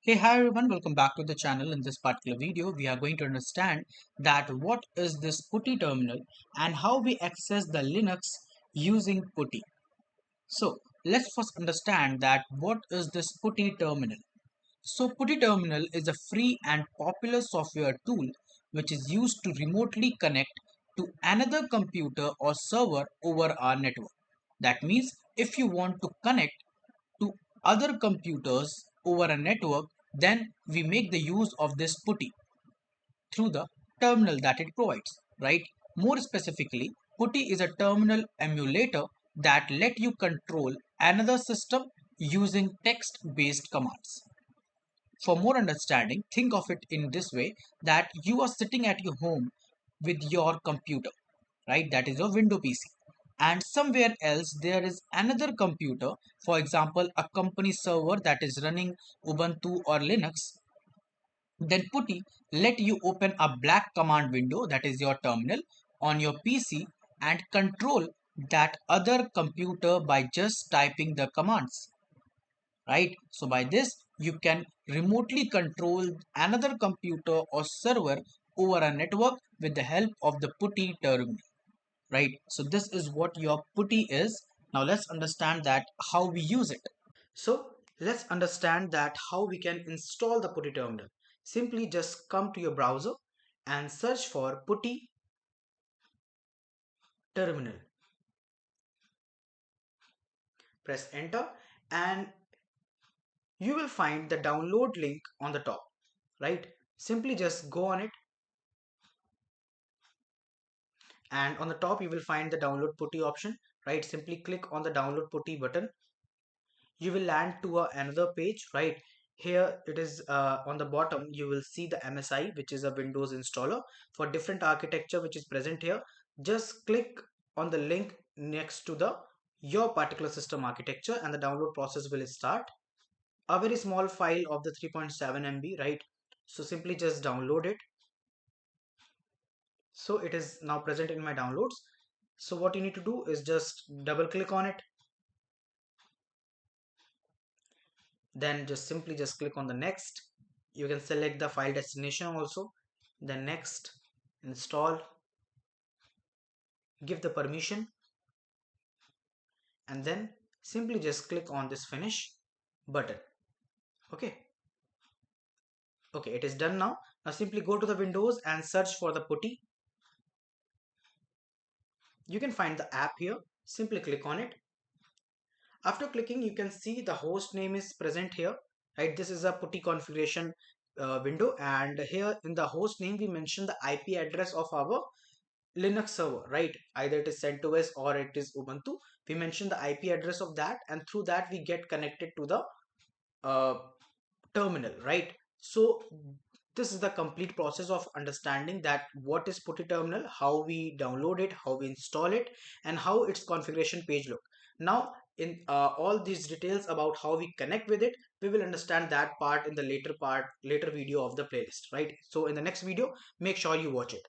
Hey, hi everyone, welcome back to the channel. In this particular video, we are going to understand that what is this PuTTY terminal and how we access the Linux using PuTTY. So let's first understand that what is this PuTTY terminal. So PuTTY terminal is a free and popular software tool which is used to remotely connect to another computer or server over our network. That means if you want to connect to other computers over a network, then we make the use of this PuTTY through the terminal that it provides, right? More specifically, PuTTY is a terminal emulator that let you control another system using text-based commands. For more understanding, think of it in this way that you are sitting at your home with your computer, right? That is your window PC. And somewhere else there is another computer, for example, a company server that is running Ubuntu or Linux. Then PuTTY let you open a black command window that is your terminal on your PC and control that other computer by just typing the commands, right? So by this, you can remotely control another computer or server over a network with the help of the PuTTY terminal, right? So this is what your PuTTY is. Now let's understand that how we use it. So let's understand that how we can install the PuTTY terminal. Simply just come to your browser and search for PuTTY terminal. Press enter and you will find the download link on the top, right? Simply just go on it, and on the top you will find the download PuTTY option, right? Simply click on the download PuTTY button. You will land to another page, right? Here it is, on the bottom you will see the MSI, which is a Windows installer for different architecture which is present here. Just click on the link next to the your particular system architecture and the download process will start. A very small file of the 3.7 MB, right? So simply just download it. So it is now present in my downloads. So what you need to do is just double click on it, then just simply just click on the next. You can select the file destination also, then next, install, give the permission, and then simply just click on this finish button. Okay, it is done now. Now simply go to the Windows and search for the PuTTY. You can find the app here. Simply click on it. After clicking, you can see the host name is present here, right? This is a PuTTY configuration window, and here in the host name we mention the IP address of our Linux server, right? Either it is CentOS or it is Ubuntu. We mention the IP address of that, and through that we get connected to the uh, terminal, right? So this is the complete process of understanding that what is PuTTY terminal, how we download it, how we install it, and how its configuration page look. Now in all these details about how we connect with it, we will understand that part in the later video of the playlist, right? So in the next video, make sure you watch it.